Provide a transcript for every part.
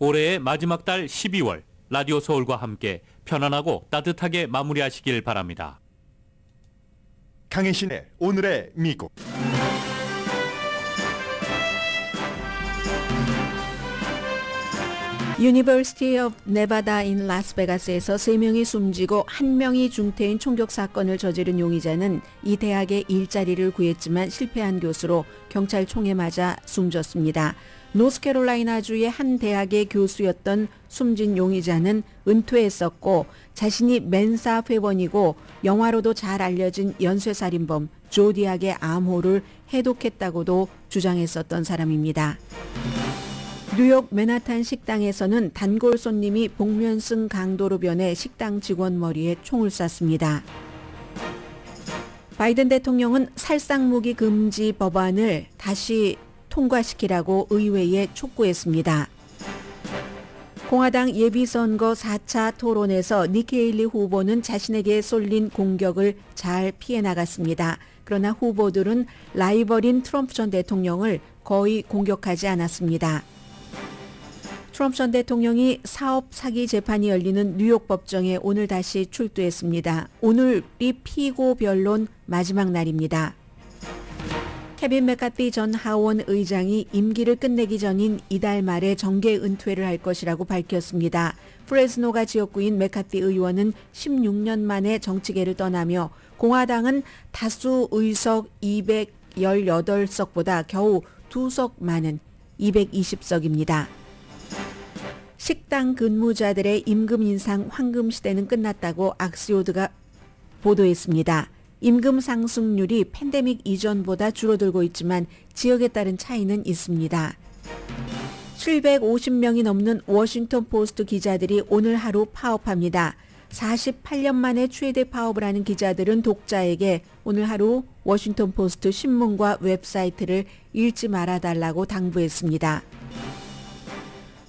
올해의 마지막 달 12월 라디오 서울과 함께 편안하고 따뜻하게 마무리하시길 바랍니다. 강혜신의 오늘의 미국. 유니버시티 오브 네바다인 라스베가스에서 3명이 숨지고 1명이 중태인 총격 사건을 저지른 용의자는 이 대학의 일자리를 구했지만 실패한 교수로 경찰 총에 맞아 숨졌습니다. 노스캐롤라이나주의 한 대학의 교수였던 숨진 용의자는 은퇴했었고 자신이 멘사 회원이고 영화로도 잘 알려진 연쇄살인범 조디악의 암호를 해독했다고도 주장했었던 사람입니다. 뉴욕 맨하탄 식당에서는 단골 손님이 복면승 강도로 변해 식당 직원 머리에 총을 쐈습니다. 바이든 대통령은 살상무기 금지 법안을 다시 통과시키라고 의회에 촉구했습니다. 공화당 예비선거 4차 토론에서 니키 헤일리 후보는 자신에게 쏠린 공격을 잘 피해 나갔습니다. 그러나 후보들은 라이벌인 트럼프 전 대통령을 거의 공격하지 않았습니다. 트럼프 전 대통령이 사업 사기 재판이 열리는 뉴욕 법정에 오늘 다시 출두했습니다. 오늘이 피고 변론 마지막 날입니다. 케빈 맥카티 전 하원 의장이 임기를 끝내기 전인 이달 말에 정계 은퇴를 할 것이라고 밝혔습니다. 프레스노가 지역구인 맥카티 의원은 16년 만에 정치계를 떠나며 공화당은 다수 의석 218석보다 겨우 2석 많은 220석입니다. 식당 근무자들의 임금 인상 황금 시대는 끝났다고 악시오드가 보도했습니다. 임금 상승률이 팬데믹 이전보다 줄어들고 있지만 지역에 따른 차이는 있습니다. 750명이 넘는 워싱턴 포스트 기자들이 오늘 하루 파업합니다. 48년 만에 최대 파업을 하는 기자들은 독자에게 오늘 하루 워싱턴 포스트 신문과 웹사이트를 읽지 말아달라고 당부했습니다.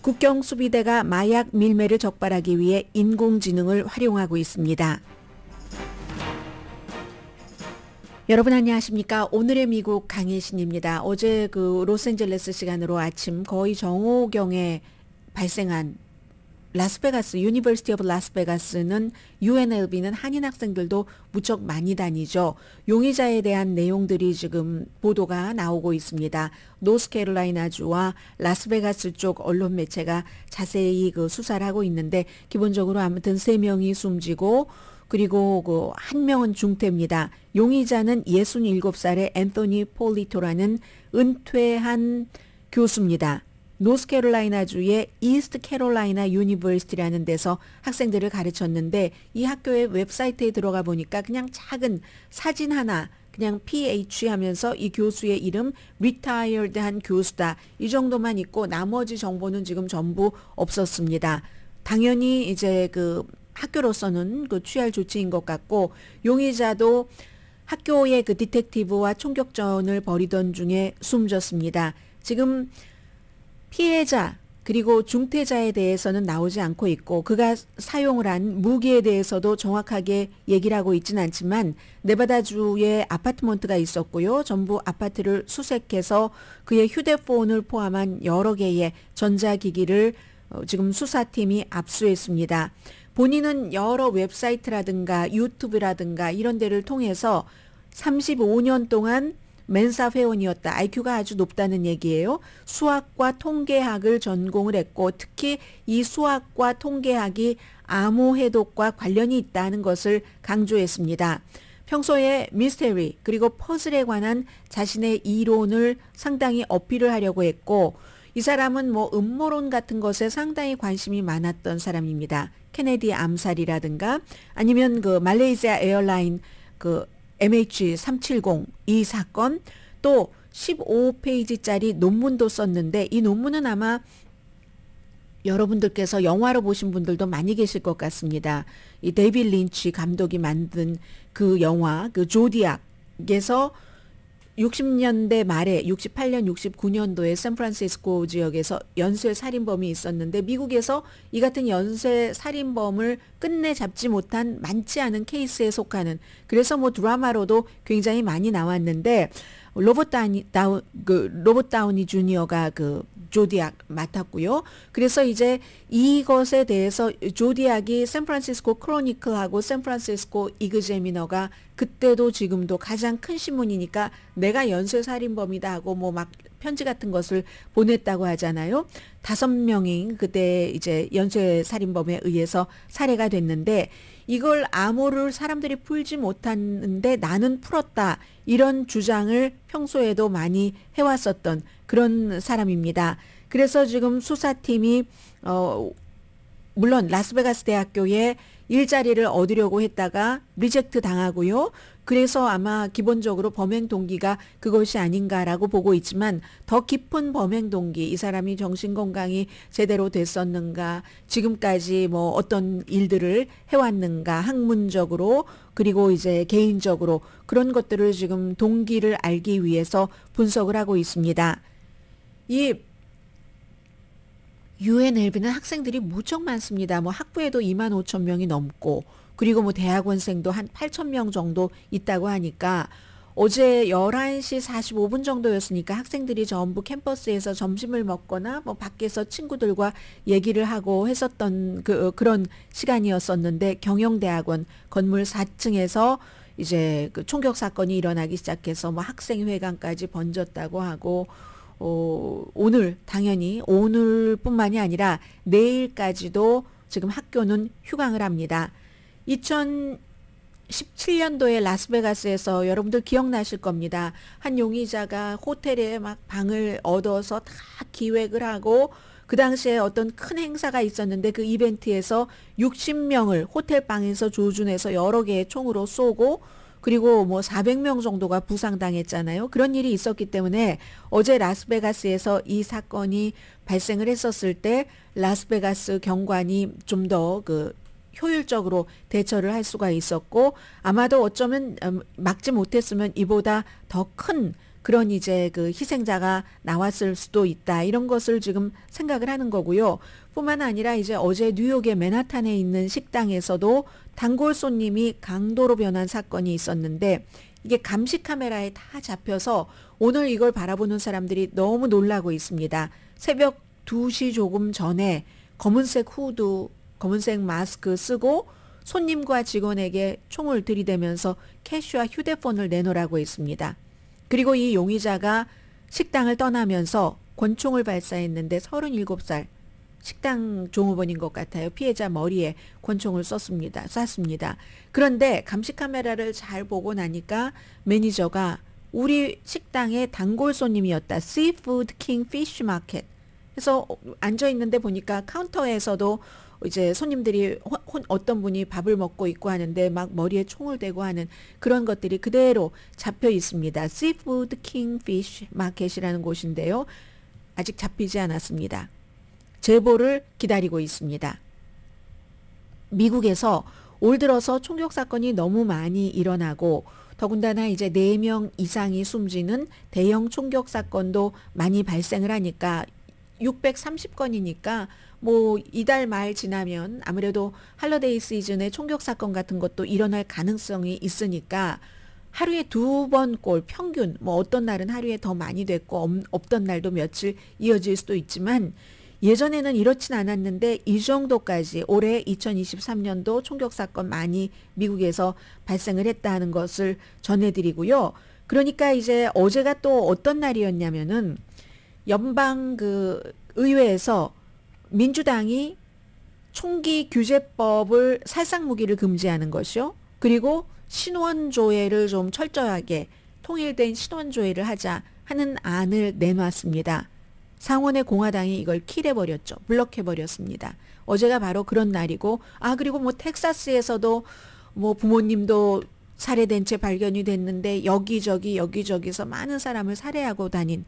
국경수비대가 마약 밀매를 적발하기 위해 인공지능을 활용하고 있습니다. 여러분 안녕하십니까? 오늘의 미국 강혜신입니다. 어제 로스앤젤레스 시간으로 아침 거의 정오경에 발생한 라스베가스, 유니버시티 오브 라스베가스는 UNLV는 한인 학생들도 무척 많이 다니죠. 용의자에 대한 내용들이 지금 보도가 나오고 있습니다. 노스캐롤라이나주와 라스베가스 쪽 언론 매체가 자세히 수사를 하고 있는데 기본적으로 아무튼 3명이 숨지고 그리고 1명은 중태입니다. 용의자는 67살의 앤토니 폴리토라는 은퇴한 교수입니다. 노스캐롤라이나주의 이스트 캐롤라이나 유니버시티라는 데서 학생들을 가르쳤는데 이 학교의 웹사이트에 들어가 보니까 그냥 작은 사진 하나 그냥 PH 하면서 이 교수의 이름 retired 한 교수다 이 정도만 있고 나머지 정보는 지금 전부 없었습니다. 당연히 이제 학교로서는 취할 조치인 것 같고 용의자도 학교의 디텍티브와 총격전을 벌이던 중에 숨졌습니다. 지금 피해자 그리고 중태자에 대해서는 나오지 않고 있고 그가 사용을 한 무기에 대해서도 정확하게 얘기를 하고 있지는 않지만 네바다주에 아파트먼트가 있었고요. 전부 아파트를 수색해서 그의 휴대폰을 포함한 여러 개의 전자기기를 지금 수사팀이 압수했습니다. 본인은 여러 웹사이트라든가 유튜브라든가 이런 데를 통해서 35년 동안 멘사 회원이었다. IQ가 아주 높다는 얘기예요. 수학과 통계학을 전공을 했고 특히 이 수학과 통계학이 암호 해독과 관련이 있다는 것을 강조했습니다. 평소에 미스테리 그리고 퍼즐에 관한 자신의 이론을 상당히 어필을 하려고 했고 이 사람은 음모론 같은 것에 상당히 관심이 많았던 사람입니다. 케네디 암살이라든가 아니면 말레이시아 에어라인 MH370 이 사건 또 15페이지짜리 논문도 썼는데 이 논문은 아마 여러분들께서 영화로 보신 분들도 많이 계실 것 같습니다. 이 데이빗 린치 감독이 만든 그 영화 조디악에서 60년대 말에 68년 69년도에 샌프란시스코 지역에서 연쇄 살인범이 있었는데 미국에서 이 같은 연쇄 살인범을 끝내 잡지 못한 많지 않은 케이스에 속하는 그래서 드라마로도 굉장히 많이 나왔는데 로버트 다우니 주니어가 그 조디악 맡았고요. 그래서 이제 이것에 대해서 조디악이 샌프란시스코 크로니클하고 샌프란시스코 이그제미너가 그때도 지금도 가장 큰 신문이니까 내가 연쇄살인범이다 하고 뭐 막 편지 같은 것을 보냈다고 하잖아요. 5명이 그때 이제 연쇄살인범에 의해서 살해가 됐는데 이걸 암호를 사람들이 풀지 못하는데 나는 풀었다. 이런 주장을 평소에도 많이 해왔었던 그런 사람입니다. 그래서 지금 수사팀이 물론 라스베가스 대학교에 일자리를 얻으려고 했다가 리젝트 당하고요. 그래서 아마 기본적으로 범행 동기가 그것이 아닌가라고 보고 있지만 더 깊은 범행 동기, 이 사람이 정신건강이 제대로 됐었는가, 지금까지 뭐 어떤 일들을 해왔는가, 학문적으로 그리고 이제 개인적으로 그런 것들을 지금 동기를 알기 위해서 분석을 하고 있습니다. 이 UNLV는 학생들이 무척 많습니다. 뭐 학부에도 25,000명이 넘고 그리고 뭐 대학원생도 한 8,000명 정도 있다고 하니까 어제 11시 45분 정도였으니까 학생들이 전부 캠퍼스에서 점심을 먹거나 뭐 밖에서 친구들과 얘기를 하고 했었던 그런 시간이었었는데 경영대학원 건물 4층에서 이제 그 총격 사건이 일어나기 시작해서 뭐 학생회관까지 번졌다고 하고 오늘 당연히 오늘뿐만이 아니라 내일까지도 지금 학교는 휴강을 합니다. 2017년도에 라스베가스에서 여러분들 기억나실 겁니다. 한 용의자가 호텔에 막 방을 얻어서 다 기획을 하고 그 당시에 어떤 큰 행사가 있었는데 그 이벤트에서 60명을 호텔 방에서 조준해서 여러 개의 총으로 쏘고 그리고 뭐 400명 정도가 부상당했잖아요. 그런 일이 있었기 때문에 어제 라스베가스에서 이 사건이 발생을 했었을 때 라스베가스 경관이 좀 더 효율적으로 대처를 할 수가 있었고 아마도 어쩌면 막지 못했으면 이보다 더 큰 그런 이제 그 희생자가 나왔을 수도 있다. 이런 것을 지금 생각을 하는 거고요. 뿐만 아니라 이제 어제 뉴욕의 맨하탄에 있는 식당에서도 단골 손님이 강도로 변한 사건이 있었는데 이게 감시 카메라에 다 잡혀서 오늘 이걸 바라보는 사람들이 너무 놀라고 있습니다. 새벽 2시 조금 전에 검은색 후드, 검은색 마스크 쓰고 손님과 직원에게 총을 들이대면서 캐시와 휴대폰을 내놓으라고 했습니다. 그리고 이 용의자가 식당을 떠나면서 권총을 발사했는데 37살 식당 종업원인 것 같아요. 피해자 머리에 권총을 쐈습니다. 그런데 감시 카메라를 잘 보고 나니까 매니저가 우리 식당의 단골 손님이었다. Seafood King Fish Market. 그래서 앉아 있는데 보니까 카운터에서도 이제 손님들이 어떤 분이 밥을 먹고 있고 하는데 막 머리에 총을 대고 하는 그런 것들이 그대로 잡혀 있습니다. Seafood King Fish Market이라는 곳인데요. 아직 잡히지 않았습니다. 제보를 기다리고 있습니다. 미국에서 올 들어서 총격 사건이 너무 많이 일어나고 더군다나 이제 4명 이상이 숨지는 대형 총격 사건도 많이 발생을 하니까 630건이니까 뭐 이달 말 지나면 아무래도 할러데이 시즌에 총격 사건 같은 것도 일어날 가능성이 있으니까 하루에 2번 꼴 평균 뭐 어떤 날은 하루에 더 많이 됐고 없던 날도 며칠 이어질 수도 있지만 예전에는 이렇진 않았는데 이 정도까지 올해 2023년도 총격 사건 많이 미국에서 발생을 했다는 것을 전해드리고요. 그러니까 이제 어제가 또 어떤 날이었냐면은 연방 의회에서 민주당이 총기 규제법을 살상 무기를 금지하는 것이요. 그리고 신원조회를 좀 철저하게 통일된 신원조회를 하자 하는 안을 내놨습니다. 상원의 공화당이 이걸 킬해버렸죠. 블럭해버렸습니다. 어제가 바로 그런 날이고 그리고 뭐 텍사스에서도 뭐 부모님도 살해된 채 발견이 됐는데 여기저기서 많은 사람을 살해하고 다닌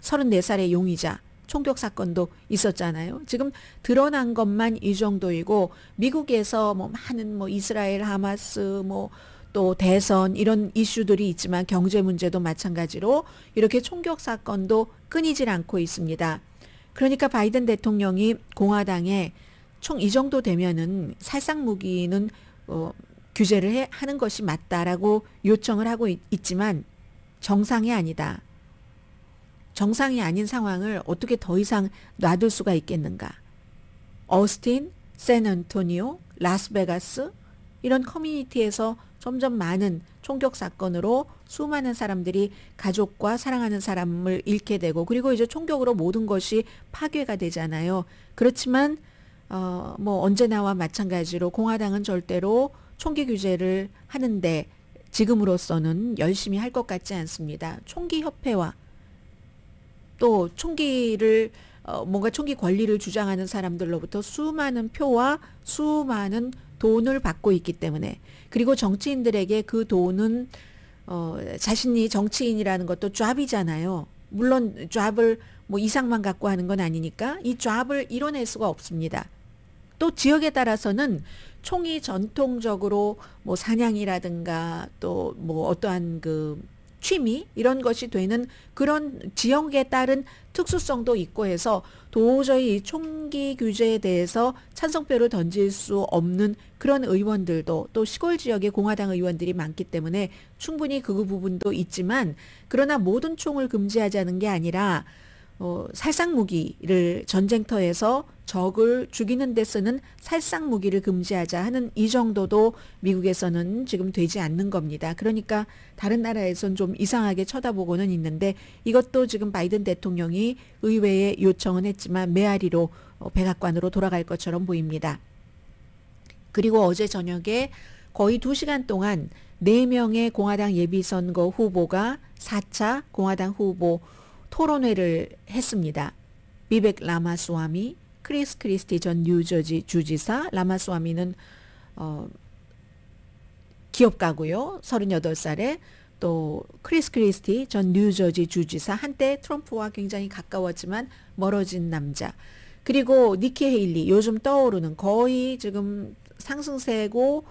34살의 용의자 총격 사건도 있었잖아요. 지금 드러난 것만 이 정도이고 미국에서 뭐 많은 뭐 이스라엘 하마스 뭐 또 대선 이런 이슈들이 있지만 경제 문제도 마찬가지로 이렇게 총격 사건도 끊이질 않고 있습니다. 그러니까 바이든 대통령이 공화당에 총 이 정도 되면은 살상 무기는 규제를 하는 것이 맞다라고 요청을 하고 있지만 정상이 아니다. 정상이 아닌 상황을 어떻게 더 이상 놔둘 수가 있겠는가. 어스틴, 샌안토니오, 라스베가스 이런 커뮤니티에서 점점 많은 총격 사건으로 수많은 사람들이 가족과 사랑하는 사람을 잃게 되고 그리고 이제 총격으로 모든 것이 파괴가 되잖아요. 그렇지만 뭐 언제나와 마찬가지로 공화당은 절대로 총기 규제를 하는데 지금으로서는 열심히 할 것 같지 않습니다. 총기 협회와 또 총기를 뭔가 총기 권리를 주장하는 사람들로부터 수많은 표와 수많은 돈을 받고 있기 때문에 그리고 정치인들에게 그 돈은 자신이 정치인이라는 것도 잡이잖아요. 물론 잡을 뭐 이상만 갖고 하는 건 아니니까 이 잡을 이뤄낼 수가 없습니다. 또 지역에 따라서는 총이 전통적으로 뭐 사냥이라든가 또 뭐 어떠한 그 취미 이런 것이 되는 그런 지역에 따른 특수성도 있고 해서 도저히 총기 규제에 대해서 찬성표를 던질 수 없는 그런 의원들도 또 시골 지역에 공화당 의원들이 많기 때문에 충분히 그 부분도 있지만 그러나 모든 총을 금지하자는 게 아니라 살상무기를 전쟁터에서 적을 죽이는 데 쓰는 살상무기를 금지하자 하는 이 정도도 미국에서는 지금 되지 않는 겁니다. 그러니까 다른 나라에선 좀 이상하게 쳐다보고는 있는데 이것도 지금 바이든 대통령이 의회에 요청은 했지만 메아리로 백악관으로 돌아갈 것처럼 보입니다. 그리고 어제 저녁에 거의 2시간 동안 4명의 공화당 예비선거 후보가 4차 공화당 후보 토론회를 했습니다. 비벡 라마스와미, 크리스 크리스티 전 뉴저지 주지사, 라마스와미는 기업가고요. 38살에 또 크리스 크리스티 전 뉴저지 주지사 한때 트럼프와 굉장히 가까웠지만 멀어진 남자. 그리고 니키 헤일리 요즘 떠오르는 거의 지금 상승세고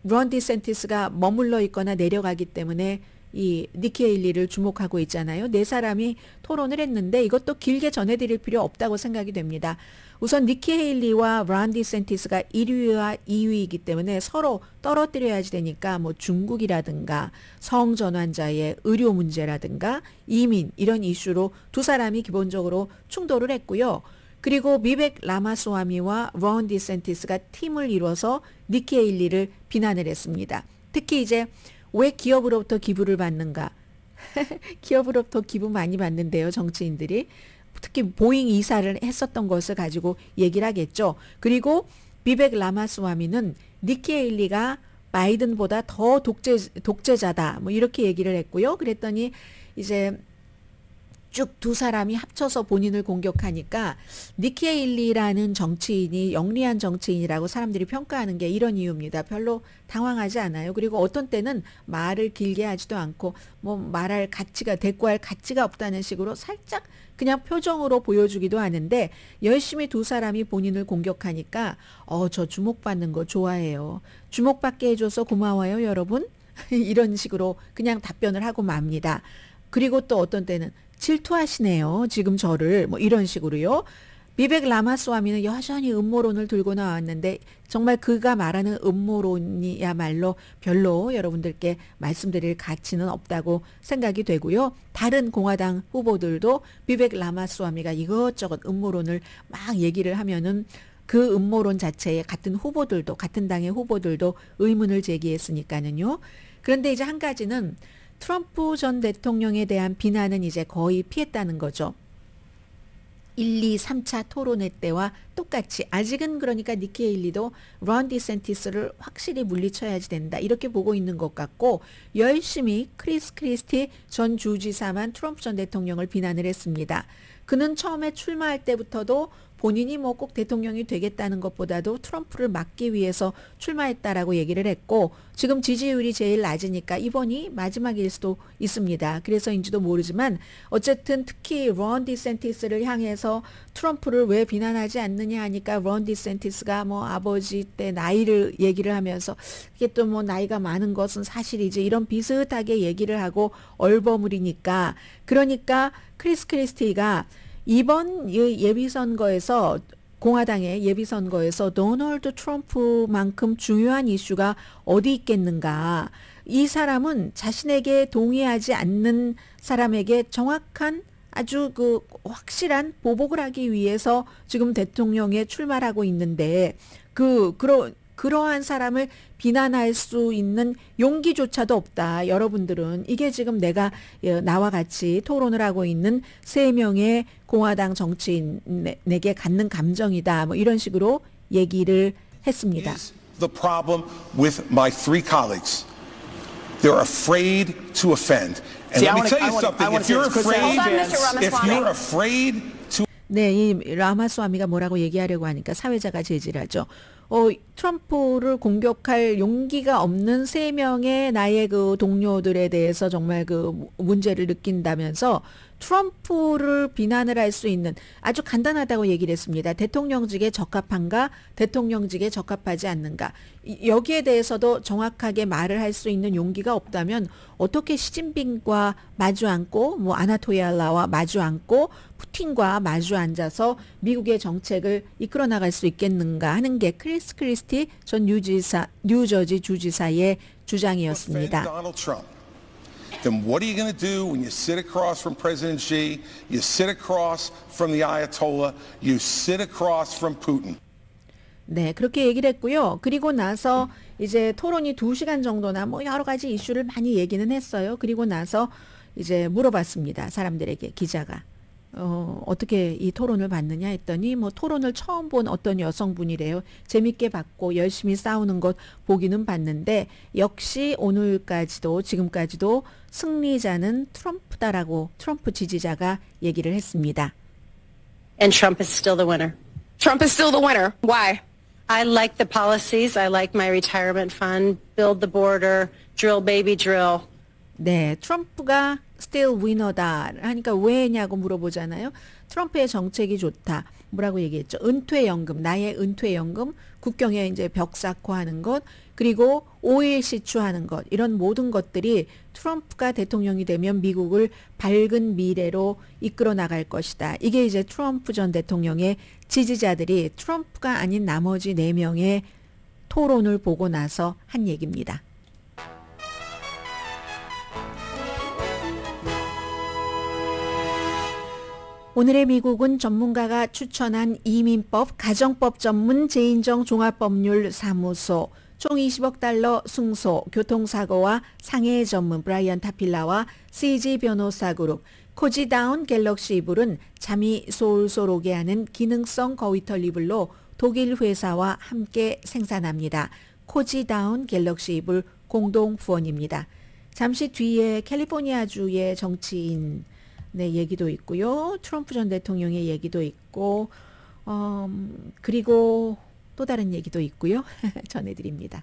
론 디센티스가 머물러 있거나 내려가기 때문에 이 니키 헤일리를 주목하고 있잖아요. 네 사람이 토론을 했는데 이것도 길게 전해드릴 필요 없다고 생각이 됩니다. 우선 니키 헤일리와 론 디센티스가 1위와 2위이기 때문에 서로 떨어뜨려야지 되니까 뭐 중국이라든가 성전환자의 의료 문제라든가 이민 이런 이슈로 두 사람이 기본적으로 충돌을 했고요. 그리고 비벡 라마스와미와 론 디센티스가 팀을 이뤄서 니키 헤일리를 비난을 했습니다. 특히 이제 왜 기업으로부터 기부를 받는가? 기업으로부터 기부 많이 받는데요, 정치인들이. 특히 보잉 이사를 했었던 것을 가지고 얘기를 하겠죠. 그리고 비벡 라마스와미는 니키 헤일리가 바이든보다 더 독재자다. 뭐 이렇게 얘기를 했고요. 그랬더니 이제 쭉 두 사람이 합쳐서 본인을 공격하니까 니키 헤일리라는 정치인이 영리한 정치인이라고 사람들이 평가하는 게 이런 이유입니다. 별로 당황하지 않아요. 그리고 어떤 때는 말을 길게 하지도 않고 뭐 말할 가치가 대꾸할 가치가 없다는 식으로 살짝 그냥 표정으로 보여주기도 하는데 열심히 두 사람이 본인을 공격하니까 저 주목받는 거 좋아해요. 주목받게 해줘서 고마워요 여러분. 이런 식으로 그냥 답변을 하고 맙니다. 그리고 또 어떤 때는 질투하시네요. 지금 저를 뭐 이런 식으로요. 비벡 라마스와미는 여전히 음모론을 들고 나왔는데 정말 그가 말하는 음모론이야말로 별로 여러분들께 말씀드릴 가치는 없다고 생각이 되고요. 다른 공화당 후보들도 비벡 라마스와미가 이것저것 음모론을 막 얘기를 하면은 그 음모론 자체에 같은 후보들도 같은 당의 후보들도 의문을 제기했으니까는요. 그런데 이제 한 가지는 트럼프 전 대통령에 대한 비난은 이제 거의 피했다는 거죠. 1, 2, 3차 토론회 때와 똑같이 아직은 그러니까 니키 헤일리도 론 디센티스를 확실히 물리쳐야지 된다 이렇게 보고 있는 것 같고 열심히 크리스 크리스티 전 주지사만 트럼프 전 대통령을 비난을 했습니다. 그는 처음에 출마할 때부터도 본인이 뭐 꼭 대통령이 되겠다는 것보다도 트럼프를 막기 위해서 출마했다라고 얘기를 했고 지금 지지율이 제일 낮으니까 이번이 마지막일 수도 있습니다. 그래서인지도 모르지만 어쨌든 특히 론 디센티스를 향해서 트럼프를 왜 비난하지 않느냐 하니까 론 디센티스가 뭐 아버지 때 나이를 얘기를 하면서 이게 또 뭐 나이가 많은 것은 사실이지 이런 비슷하게 얘기를 하고 얼버무리니까 그러니까 크리스 크리스티가 이번 예비선거에서 공화당의 예비선거에서 도널드 트럼프만큼 중요한 이슈가 어디 있겠는가. 이 사람은 자신에게 동의하지 않는 사람에게 정확한 아주 그 확실한 보복을 하기 위해서 지금 대통령에 출마하고 있는데 그러한 사람을 비난할 수 있는 용기조차도 없다. 여러분들은 이게 지금 내가 나와 같이 토론을 하고 있는 3명의 공화당 정치인에게 갖는 감정이다. 뭐 이런 식으로 얘기를 했습니다. The problem with my 3 colleagues. They're afraid to offend. And let me tell you something. If you're afraid to 네, 이 라마스와미가 뭐라고 얘기하려고 하니까 사회자가 제지를 하죠. 트럼프를 공격할 용기가 없는 3명의 나의 그 동료들에 대해서 정말 그 문제를 느낀다면서 트럼프를 비난을 할 수 있는 아주 간단하다고 얘기를 했습니다. 대통령직에 적합한가, 대통령직에 적합하지 않는가. 여기에 대해서도 정확하게 말을 할 수 있는 용기가 없다면 어떻게 시진핑과 마주 앉고 뭐 아나토야라와 마주 앉고 푸틴과 마주 앉아서 미국의 정책을 이끌어 나갈 수 있겠는가 하는 게 크리스 크리스티 전 뉴저지 주지사의 주장이었습니다. Then what are you going to do when you sit across from President Xi, you sit across from the Ayatollah, you sit across from Putin? 네, 그렇게 얘기를 했고요. 그리고 나서 이제 토론이 2시간 정도나 뭐 여러 가지 이슈를 많이 얘기는 했어요. 그리고 나서 이제 물어봤습니다. 사람들에게 기자가. 어떻게 이 토론을 봤느냐 했더니 뭐 토론을 처음 본 어떤 여성분이래요. 재밌게 봤고 열심히 싸우는 것 보기는 봤는데 역시 오늘까지도 지금까지도 승리자는 트럼프다라고 트럼프 지지자가 얘기를 했습니다. And Trump is still the winner. Trump is still the winner. Why? I like the policies. I like my retirement fund, build the border, drill baby drill. 네, 트럼프가 still winner다 하니까 왜냐고 물어보잖아요. 트럼프의 정책이 좋다. 뭐라고 얘기했죠? 은퇴연금, 나의 은퇴연금, 국경에 이제 벽삭화하는 것, 그리고 오일 시추하는 것, 이런 모든 것들이 트럼프가 대통령이 되면 미국을 밝은 미래로 이끌어 나갈 것이다. 이게 이제 트럼프 전 대통령의 지지자들이 트럼프가 아닌 나머지 4명의 토론을 보고 나서 한 얘기입니다. 오늘의 미국은 전문가가 추천한 이민법, 가정법 전문 제인정 종합법률사무소, 총 20억 달러 승소, 교통사고와 상해 전문 브라이언 타필라와 CG 변호사 그룹, 코지다운 갤럭시 이불은 잠이 솔솔 오게 하는 기능성 거위털 이불로 독일 회사와 함께 생산합니다. 코지다운 갤럭시 이불 공동 후원입니다. 잠시 뒤에 캘리포니아주의 정치인 얘기도 있고요. 트럼프 전 대통령의 얘기도 있고 그리고 또 다른 얘기도 있고요. 전해드립니다.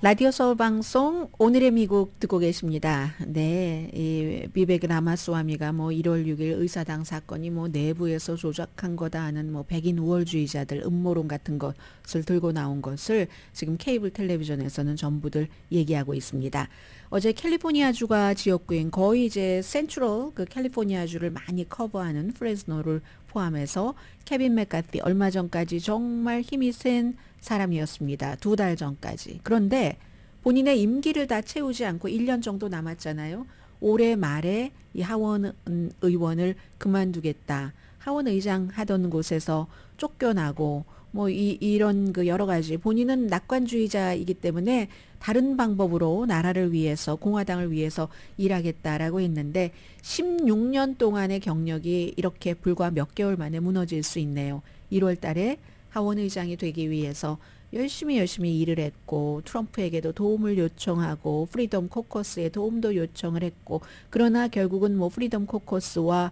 라디오 서울 방송 오늘의 미국 듣고 계십니다. 네, 이 비베크 라마스와미가 뭐 1월 6일 의사당 사건이 뭐 내부에서 조작한 거다 하는 뭐 백인 우월주의자들 음모론 같은 것을 들고 나온 것을 지금 케이블 텔레비전에서는 전부들 얘기하고 있습니다. 어제 캘리포니아주가 지역구인 거의 이제 센트럴 그 캘리포니아주를 많이 커버하는 프레스노를 포함해서 케빈 맥카티 얼마 전까지 정말 힘이 센 사람이었습니다. 2달 전까지. 그런데 본인의 임기를 다 채우지 않고 1년 정도 남았잖아요. 올해 말에 이 하원 의원을 그만두겠다. 하원 의장 하던 곳에서 쫓겨나고 뭐 이런 그 여러 가지 본인은 낙관주의자이기 때문에 다른 방법으로 나라를 위해서 공화당을 위해서 일하겠다라고 했는데 16년 동안의 경력이 이렇게 불과 몇 개월 만에 무너질 수 있네요. 1월 달에 하원 의장이 되기 위해서 열심히 일을 했고 트럼프에게도 도움을 요청하고 프리덤 코커스에 도움도 요청을 했고 그러나 결국은 뭐 프리덤 코커스와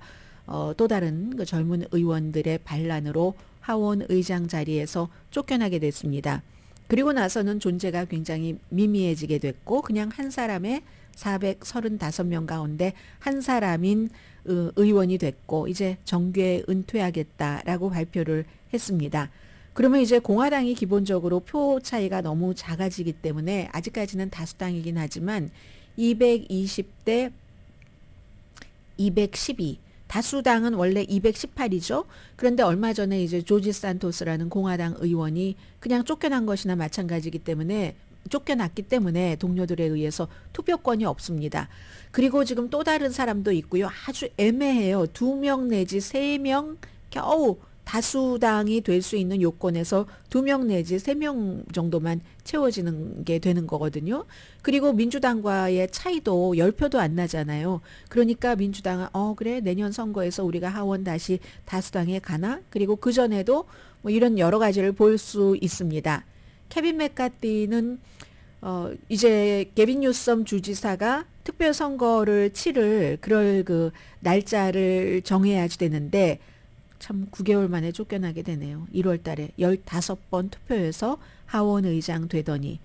또 다른 그 젊은 의원들의 반란으로 하원 의장 자리에서 쫓겨나게 됐습니다. 그리고 나서는 존재가 굉장히 미미해지게 됐고 그냥 한 사람의 435명 가운데 한 사람인 의원이 됐고 이제 정계에 은퇴하겠다라고 발표를 했습니다. 그러면 이제 공화당이 기본적으로 표 차이가 너무 작아지기 때문에 아직까지는 다수당이긴 하지만 220대 212 다수당은 원래 218이죠. 그런데 얼마 전에 이제 조지 산토스라는 공화당 의원이 그냥 쫓겨난 것이나 마찬가지이기 때문에 쫓겨났기 때문에 동료들에 의해서 투표권이 없습니다. 그리고 지금 또 다른 사람도 있고요. 아주 애매해요. 2명 내지 3명 겨우 다수당이 될 수 있는 요건에서 2명 내지 3명 정도만 채워지는 게 되는 거거든요. 그리고 민주당과의 차이도 10표도 안 나잖아요. 그러니까 민주당은 그래 내년 선거에서 우리가 하원 다시 다수당에 가나? 그리고 그전에도 뭐 이런 여러 가지를 볼 수 있습니다. 케빈 맥카티는 이제 게빈 뉴섬 주지사가 특별 선거를 치를 그럴 그 날짜를 정해야지 되는데 참 9개월 만에 쫓겨나게 되네요. 1월 달에 15번 투표에서 하원 의장 되더니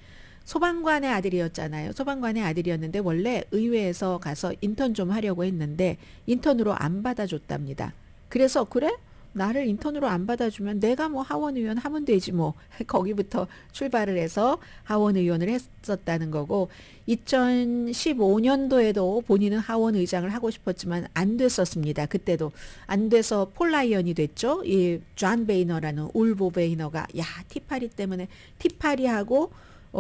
소방관의 아들이었잖아요. 소방관의 아들이었는데 원래 의회에서 가서 인턴 좀 하려고 했는데 인턴으로 안 받아줬답니다. 그래서 그래? 나를 인턴으로 안 받아주면 내가 뭐 하원의원 하면 되지 뭐. 거기부터 출발을 해서 하원의원을 했었다는 거고 2015년도에도 본인은 하원의장을 하고 싶었지만 안 됐었습니다. 그때도 안 돼서 폴 라이언이 됐죠. 이 존 베이너라는 울보 베이너가 티파리 때문에 티파리하고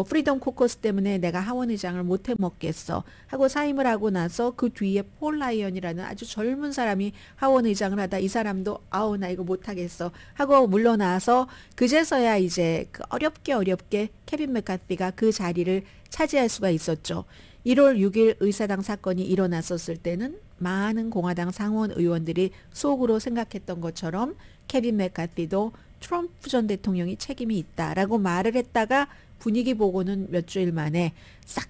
프리덤 코커스 때문에 내가 하원의장을 못해 먹겠어 하고 사임을 하고 나서 그 뒤에 폴 라이언이라는 아주 젊은 사람이 하원의장을 하다 이 사람도 나 이거 못하겠어 하고 물러나서 그제서야 이제 그 어렵게 케빈 맥카티가 그 자리를 차지할 수가 있었죠. 1월 6일 의사당 사건이 일어났었을 때는 많은 공화당 상원 의원들이 속으로 생각했던 것처럼 케빈 맥카티도 트럼프 전 대통령이 책임이 있다라고 말을 했다가 분위기 보고는 몇 주일 만에 싹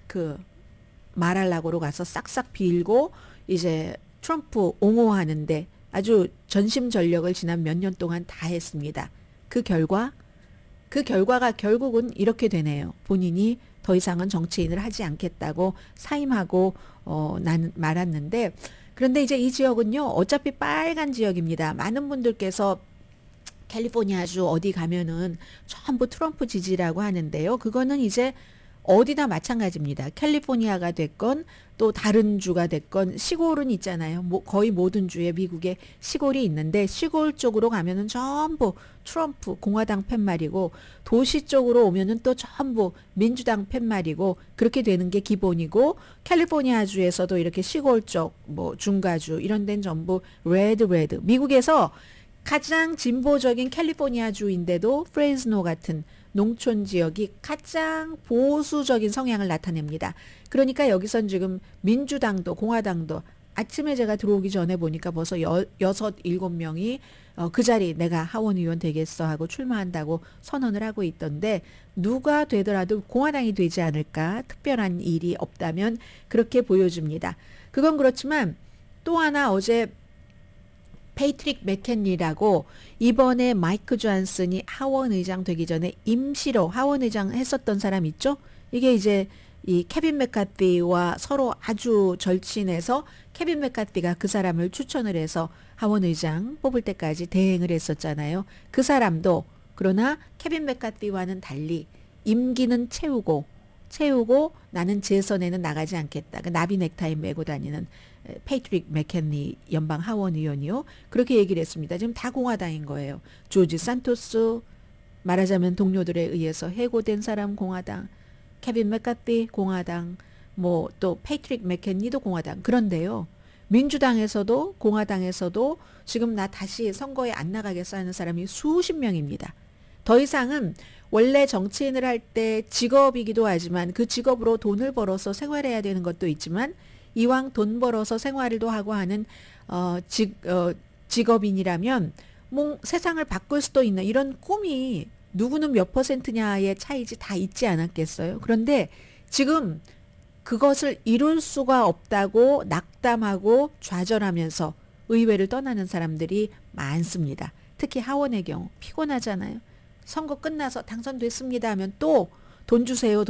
말할라고로 가서 싹싹 빌고 이제 트럼프 옹호하는데 아주 전심전력을 지난 몇 년 동안 다 했습니다. 그 결과가 결국은 이렇게 되네요. 본인이 더 이상은 정치인을 하지 않겠다고 사임하고 말았는데 그런데 이제 이 지역은요 어차피 빨간 지역입니다. 많은 분들께서 캘리포니아주 어디 가면은 전부 트럼프 지지라고 하는데요. 그거는 이제 어디나 마찬가지입니다. 캘리포니아가 됐건 또 다른 주가 됐건 시골은 있잖아요. 거의 모든 주에 미국에 시골이 있는데 시골 쪽으로 가면은 전부 트럼프 공화당 팻말이고 도시 쪽으로 오면은 또 전부 민주당 팻말이고 그렇게 되는 게 기본이고 캘리포니아 주에서도 이렇게 시골 쪽 뭐 중가주 이런 데는 전부 레드 미국에서 가장 진보적인 캘리포니아 주인데도 프레즈노 같은 농촌 지역이 가장 보수적인 성향을 나타냅니다. 그러니까 여기선 지금 민주당도 공화당도 아침에 제가 들어오기 전에 보니까 벌써 6, 7명이 그 자리 내가 하원의원 되겠어 하고 출마한다고 선언을 하고 있던데 누가 되더라도 공화당이 되지 않을까 특별한 일이 없다면 그렇게 보여집니다. 그건 그렇지만 또 하나 어제 페이트릭 맥켄리라고 이번에 마이크 존슨이 하원의장 되기 전에 임시로 하원의장 했었던 사람 있죠? 이게 이제 이 케빈 맥카티와 서로 아주 절친해서 케빈 맥카티가 그 사람을 추천을 해서 하원의장 뽑을 때까지 대행을 했었잖아요. 그 사람도 그러나 케빈 맥카티와는 달리 임기는 채우고 나는 재선에는 나가지 않겠다. 그 나비 넥타이 메고 다니는 페이트릭 맥켄리 연방 하원의원이요. 그렇게 얘기를 했습니다. 지금 다 공화당인 거예요. 조지 산토스 말하자면 동료들에 의해서 해고된 사람 공화당, 케빈 맥카티 공화당, 뭐 또 페이트릭 맥켄리도 공화당. 그런데요. 민주당에서도 공화당에서도 지금 나 다시 선거에 안 나가겠어 하는 사람이 수십 명입니다. 더 이상은 원래 정치인을 할 때 직업이기도 하지만 그 직업으로 돈을 벌어서 생활해야 되는 것도 있지만 이왕 돈 벌어서 생활도 하고 하는 직업인이라면 뭐 세상을 바꿀 수도 있는 이런 꿈이 누구는 몇 %냐의 차이지 다 있지 않았겠어요. 그런데 지금 그것을 이룰 수가 없다고 낙담하고 좌절하면서 의회를 떠나는 사람들이 많습니다. 특히 하원의 경우 피곤하잖아요. 선거 끝나서 당선됐습니다 하면 또 돈 주세요.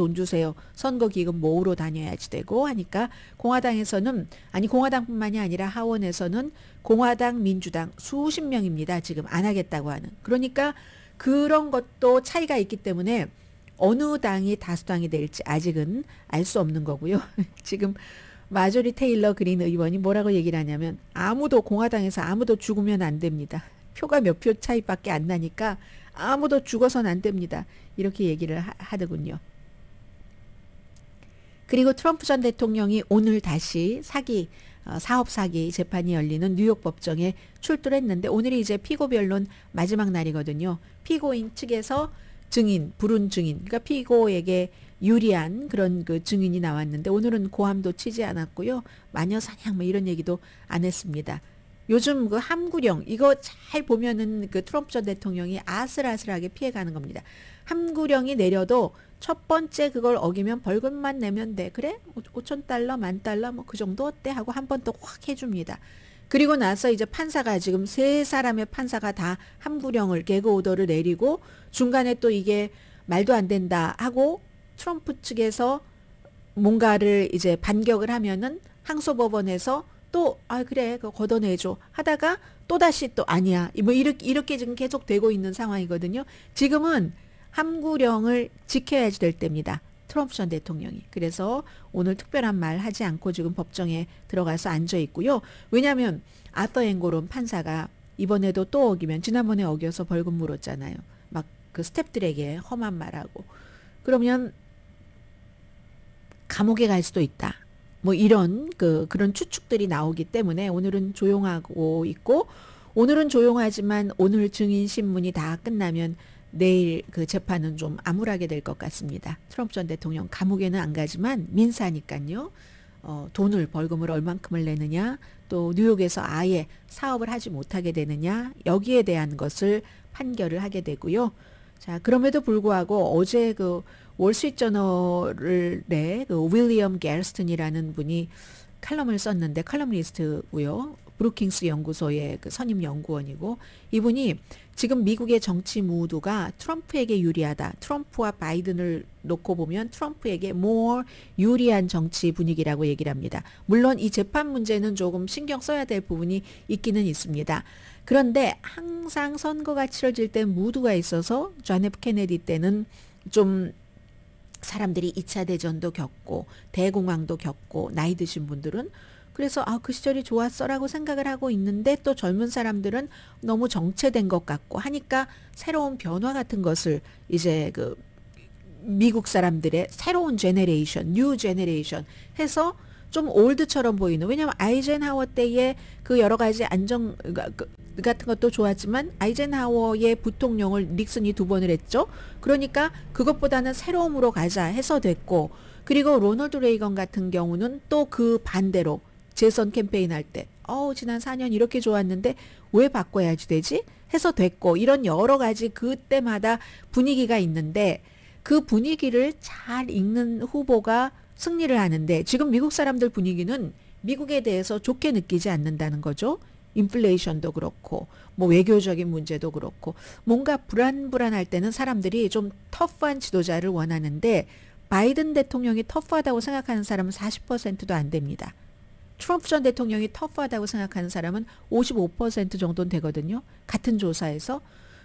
선거 기금 모으러 다녀야지 되고 하니까 공화당에서는 공화당뿐만이 아니라 하원에서는 공화당, 민주당 수십 명입니다. 지금 안 하겠다고 하는. 그러니까 그런 것도 차이가 있기 때문에 어느 당이 다수당이 될지 아직은 알 수 없는 거고요. 지금 마조리 테일러 그린 의원이 뭐라고 얘기를 하냐면 공화당에서 아무도 죽으면 안 됩니다. 표가 몇 표 차이밖에 안 나니까 아무도 죽어서는 안 됩니다. 이렇게 얘기를 하더군요. 그리고 트럼프 전 대통령이 오늘 다시 사업 사기 재판이 열리는 뉴욕 법정에 출두를 했는데 오늘이 이제 피고 변론 마지막 날이거든요. 피고인 측에서 불운 증인, 그러니까 피고에게 유리한 그런 그 증인이 나왔는데 오늘은 고함도 치지 않았고요. 마녀 사냥 뭐 이런 얘기도 안 했습니다. 요즘 그 함구령 이거 잘 보면은 그 트럼프 전 대통령이 아슬아슬하게 피해가는 겁니다. 함구령이 내려도 첫 번째 그걸 어기면 벌금만 내면 돼. 그래? 5,000달러, 10,000달러 뭐 그 정도 어때? 하고 한 번 또 확 해줍니다. 그리고 나서 이제 판사가 지금 3사람의 판사가 다 함구령을 개그 오더를 내리고 중간에 또 이게 말도 안 된다 하고 트럼프 측에서 뭔가를 이제 반격을 하면은 항소법원에서 또 그래 그거 걷어내줘 하다가 또다시 또 아니야 뭐 이렇게 지금 계속 되고 있는 상황이거든요. 지금은 함구령을 지켜야지 될 때입니다. 트럼프 전 대통령이. 그래서 오늘 특별한 말 하지 않고 지금 법정에 들어가서 앉아 있고요. 왜냐하면 아서 앵고론 판사가 이번에도 또 어기면 지난번에 어겨서 벌금 물었잖아요. 막 그 스태프들에게 험한 말하고 그러면 감옥에 갈 수도 있다. 뭐 이런 그런 추측들이 나오기 때문에 오늘은 조용하고 있고 오늘은 조용하지만 오늘 증인 신문이 다 끝나면 내일 그 재판은 좀 암울하게 될 것 같습니다. 트럼프 전 대통령 감옥에는 안 가지만 민사니까요. 돈을 벌금을 얼만큼을 내느냐 또 뉴욕에서 아예 사업을 하지 못하게 되느냐 여기에 대한 것을 판결을 하게 되고요. 자 그럼에도 불구하고 어제 그 월스트리트저널의 그 윌리엄 게르스턴이라는 분이 칼럼을 썼는데 칼럼니스트고요. 브루킹스 연구소의 그 선임 연구원이고 이분이 지금 미국의 정치 무드가 트럼프에게 유리하다. 트럼프와 바이든을 놓고 보면 트럼프에게 more 유리한 정치 분위기라고 얘기를 합니다. 물론 이 재판 문제는 조금 신경 써야 될 부분이 있기는 있습니다. 그런데 항상 선거가 치러질 때 무드가 있어서 존 F 케네디 때는 좀 사람들이 2차 대전도 겪고 대공황도 겪고 나이 드신 분들은 그래서 그 시절이 좋았어라고 생각을 하고 있는데 또 젊은 사람들은 너무 정체된 것 같고 하니까 새로운 변화 같은 것을 이제 그 미국 사람들의 새로운 제네레이션, 뉴 제네레이션 해서 좀 올드처럼 보이는 왜냐하면 아이젠하워 때의 그 여러 가지 안정 같은 것도 좋았지만 아이젠하워의 부통령을 닉슨이 2번을 했죠. 그러니까 그것보다는 새로움으로 가자 해서 됐고 그리고 로널드 레이건 같은 경우는 또 그 반대로 재선 캠페인 할 때 지난 4년 이렇게 좋았는데 왜 바꿔야지 되지? 해서 됐고 이런 여러 가지 그때마다 분위기가 있는데 그 분위기를 잘 읽는 후보가 승리를 하는데 지금 미국 사람들 분위기는 미국에 대해서 좋게 느끼지 않는다는 거죠. 인플레이션도 그렇고 뭐 외교적인 문제도 그렇고 뭔가 불안할 때는 사람들이 좀 터프한 지도자를 원하는데 바이든 대통령이 터프하다고 생각하는 사람은 40%도 안 됩니다. 트럼프 전 대통령이 터프하다고 생각하는 사람은 55% 정도는 되거든요. 같은 조사에서.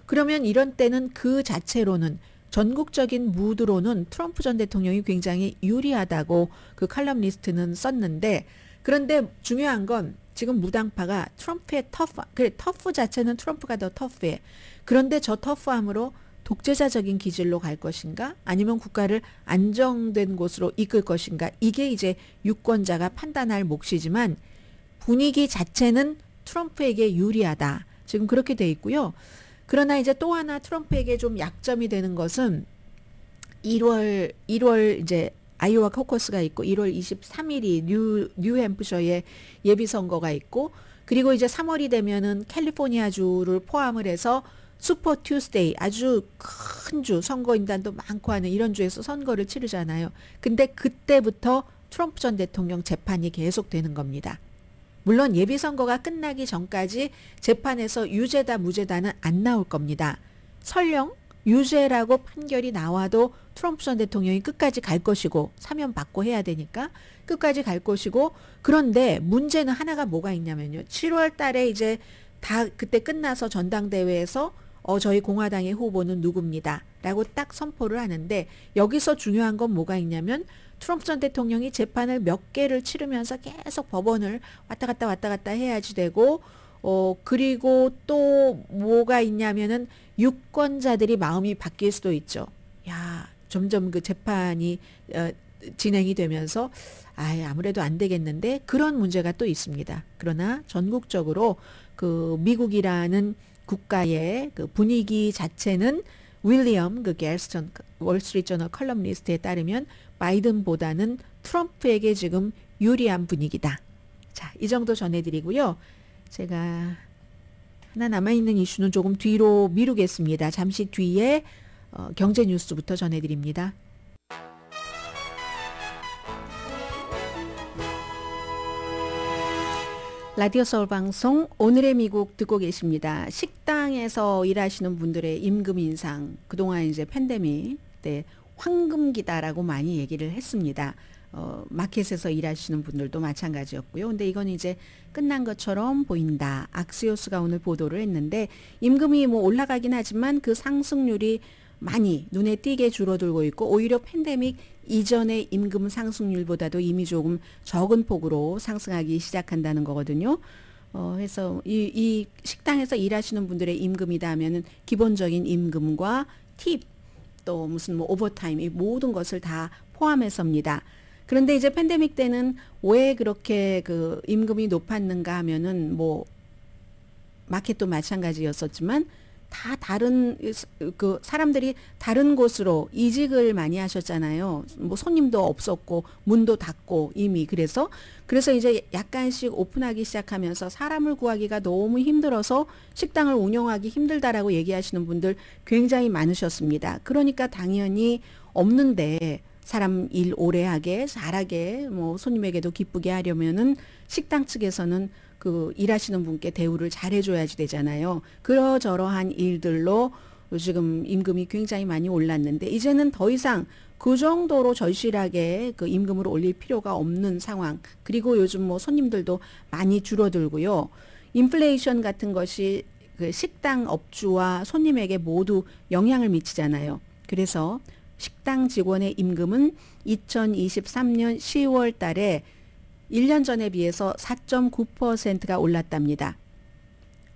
그러면 이런 때는 그 자체로는 전국적인 무드로는 트럼프 전 대통령이 굉장히 유리하다고 그 칼럼니스트는 썼는데 그런데 중요한 건 지금 무당파가 트럼프의 터프 자체는 트럼프가 더 터프해. 그런데 저 터프함으로 독재자적인 기질로 갈 것인가 아니면 국가를 안정된 곳으로 이끌 것인가 이게 이제 유권자가 판단할 몫이지만 분위기 자체는 트럼프에게 유리하다. 지금 그렇게 돼 있고요. 그러나 이제 또 하나 트럼프에게 좀 약점이 되는 것은 1월 이제 아이오와 코커스가 있고 1월 23일이 뉴햄프셔의 예비선거가 있고 그리고 이제 3월이 되면은 캘리포니아주를 포함을 해서 슈퍼 투스데이 아주 큰 주 선거인단도 많고 하는 이런 주에서 선거를 치르잖아요. 근데 그때부터 트럼프 전 대통령 재판이 계속되는 겁니다. 물론 예비선거가 끝나기 전까지 재판에서 유죄다 무죄다는 안 나올 겁니다. 설령 유죄라고 판결이 나와도 트럼프 전 대통령이 끝까지 갈 것이고 사면 받고 해야 되니까 끝까지 갈 것이고 그런데 문제는 하나가 뭐가 있냐면요. 7월 달에 이제 다 그때 끝나서 전당대회에서 저희 공화당의 후보는 누굽니다. 라고 딱 선포를 하는데 여기서 중요한 건 뭐가 있냐면 트럼프 전 대통령이 재판을 몇 개를 치르면서 계속 법원을 왔다 갔다 해야지 되고 그리고 또 뭐가 있냐면은 유권자들이 마음이 바뀔 수도 있죠. 야, 점점 그 재판이 진행이 되면서 아무래도 안 되겠는데 그런 문제가 또 있습니다. 그러나 전국적으로 그 미국이라는 국가의 그 분위기 자체는 윌리엄 그 갤스턴 월스트리트저널 컬럼니스트에 따르면 바이든보다는 트럼프에게 지금 유리한 분위기다. 자, 이 정도 전해드리고요. 제가 하나 남아있는 이슈는 조금 뒤로 미루겠습니다. 잠시 뒤에 경제 뉴스부터 전해드립니다. 라디오 서울 방송 오늘의 미국 듣고 계십니다. 식당에서 일하시는 분들의 임금 인상, 그동안 이제 팬데믹 때 황금기다라고 많이 얘기를 했습니다. 마켓에서 일하시는 분들도 마찬가지였고요. 근데 이건 이제 끝난 것처럼 보인다. 악시오스가 오늘 보도를 했는데 임금이 뭐 올라가긴 하지만 그 상승률이 많이 눈에 띄게 줄어들고 있고 오히려 팬데믹 이전의 임금 상승률보다도 이미 조금 적은 폭으로 상승하기 시작한다는 거거든요. 그래서 이 식당에서 일하시는 분들의 임금이다 하면은 기본적인 임금과 팁, 또 무슨 뭐 오버타임, 이 모든 것을 다 포함해서입니다. 그런데 이제 팬데믹 때는 왜 그렇게 그 임금이 높았는가 하면은 뭐 마켓도 마찬가지였었지만 다 다른 그 사람들이 다른 곳으로 이직을 많이 하셨잖아요. 뭐 손님도 없었고 문도 닫고 이미 그래서 이제 약간씩 오픈하기 시작하면서 사람을 구하기가 너무 힘들어서 식당을 운영하기 힘들다라고 얘기하시는 분들 굉장히 많으셨습니다. 그러니까 당연히 없는데 사람 일 오래 하게 잘하게 뭐 손님에게도 기쁘게 하려면은 식당 측에서는 그 일하시는 분께 대우를 잘해줘야지 되잖아요. 그러저러한 일들로 지금 임금이 굉장히 많이 올랐는데 이제는 더 이상 그 정도로 절실하게 그 임금을 올릴 필요가 없는 상황. 그리고 요즘 뭐 손님들도 많이 줄어들고요. 인플레이션 같은 것이 그 식당 업주와 손님에게 모두 영향을 미치잖아요. 그래서 식당 직원의 임금은 2023년 10월 달에 1년 전에 비해서 4.9%가 올랐답니다.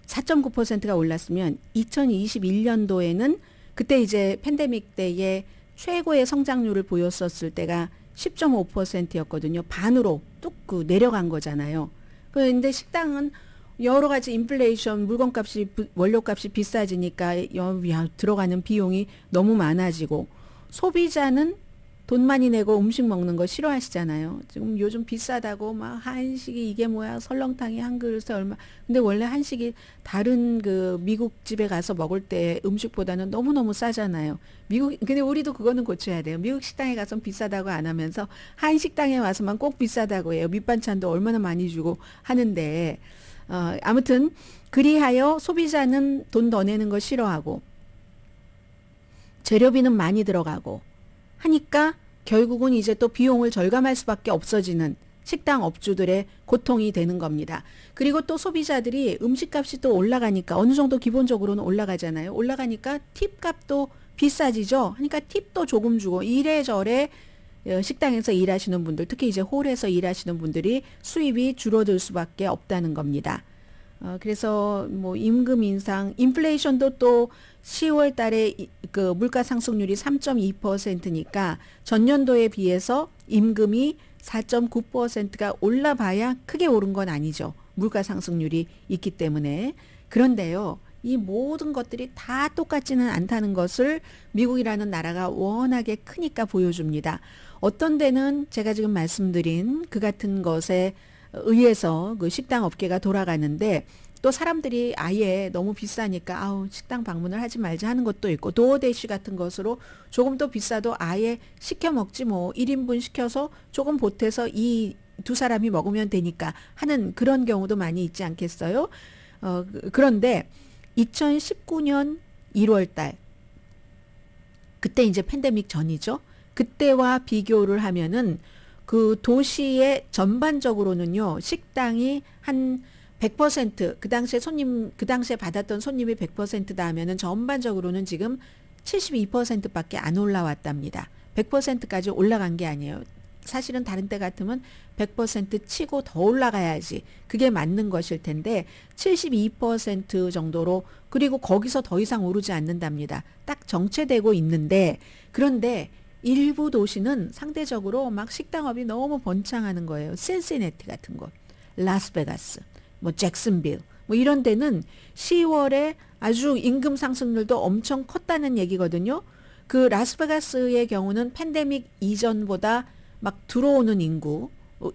4.9%가 올랐으면 2021년도에는 그때 이제 팬데믹 때에 최고의 성장률을 보였었을 때가 10.5%였거든요. 반으로 뚝 내려간 거잖아요. 그런데 식당은 여러 가지 인플레이션, 물건값이 원료값이 비싸지니까 들어가는 비용이 너무 많아지고 소비자는 돈 많이 내고 음식 먹는 거 싫어하시잖아요. 지금 요즘 비싸다고 막 한식이 이게 뭐야 설렁탕이 한 그릇에 얼마. 근데 원래 한식이 다른 그 미국 집에 가서 먹을 때 음식보다는 너무너무 싸잖아요. 근데 우리도 그거는 고쳐야 돼요. 미국 식당에 가서는 비싸다고 안 하면서 한식당에 와서만 꼭 비싸다고 해요. 밑반찬도 얼마나 많이 주고 하는데 아무튼 그리하여 소비자는 돈 더 내는 거 싫어하고 재료비는 많이 들어가고 하니까 결국은 이제 또 비용을 절감할 수밖에 없어지는 식당 업주들의 고통이 되는 겁니다. 그리고 또 소비자들이 음식값이 또 올라가니까 어느 정도 기본적으로는 올라가잖아요. 올라가니까 팁값도 비싸지죠. 그러니까 팁도 조금 주고 이래저래 식당에서 일하시는 분들, 특히 이제 홀에서 일하시는 분들이 수입이 줄어들 수밖에 없다는 겁니다. 그래서 뭐 임금 인상, 인플레이션도 또 10월 달에 그 물가 상승률이 3.2%니까 전년도에 비해서 임금이 4.9%가 올라봐야 크게 오른 건 아니죠. 물가 상승률이 있기 때문에. 그런데요, 이 모든 것들이 다 똑같지는 않다는 것을 미국이라는 나라가 워낙에 크니까 보여줍니다. 어떤 데는 제가 지금 말씀드린 그 같은 것에 의해서 그 식당 업계가 돌아가는데 또 사람들이 아예 너무 비싸니까 식당 방문을 하지 말자 하는 것도 있고 도어대시 같은 것으로 조금 더 비싸도 아예 시켜 먹지 뭐 1인분 시켜서 조금 보태서 이 두 사람이 먹으면 되니까 하는 그런 경우도 많이 있지 않겠어요? 그런데 2019년 1월 달 그때 이제 팬데믹 전이죠. 그때와 비교를 하면은 그 도시의 전반적으로는요. 식당이 한 100% 그 당시에 받았던 손님이 100%다 하면은 전반적으로는 지금 72%밖에 안 올라왔답니다. 100%까지 올라간 게 아니에요. 사실은 다른 때 같으면 100% 치고 더 올라가야지 그게 맞는 것일 텐데 72% 정도로 그리고 거기서 더 이상 오르지 않는답니다. 딱 정체되고 있는데 그런데 일부 도시는 상대적으로 막 식당업이 너무 번창하는 거예요. 신시내티 같은 곳, 라스베가스, 뭐 잭슨빌, 뭐 이런 데는 10월에 아주 임금 상승률도 엄청 컸다는 얘기거든요. 그 라스베가스의 경우는 팬데믹 이전보다 막 들어오는 인구,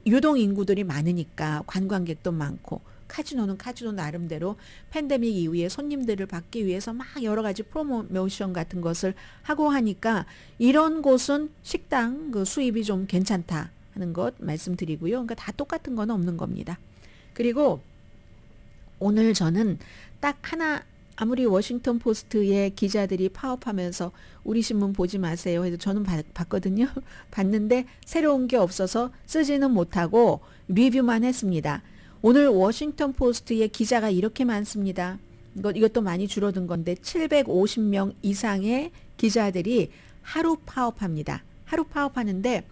유동 인구들이 많으니까 관광객도 많고, 카지노는 카지노 나름대로 팬데믹 이후에 손님들을 받기 위해서 막 여러 가지 프로모션 같은 것을 하고 하니까 이런 곳은 식당 그 수입이 좀 괜찮다 하는 것 말씀드리고요. 그러니까 다 똑같은 건 없는 겁니다. 그리고 오늘 저는 딱 하나, 아무리 워싱턴 포스트의 기자들이 파업하면서 우리 신문 보지 마세요 해도 저는 봤거든요. 봤는데 새로운 게 없어서 쓰지는 못하고 리뷰만 했습니다. 오늘 워싱턴 포스트의 기자가 이렇게 많습니다. 이것도 많이 줄어든 건데 750명 이상의 기자들이 하루 파업합니다. 하루 파업하는데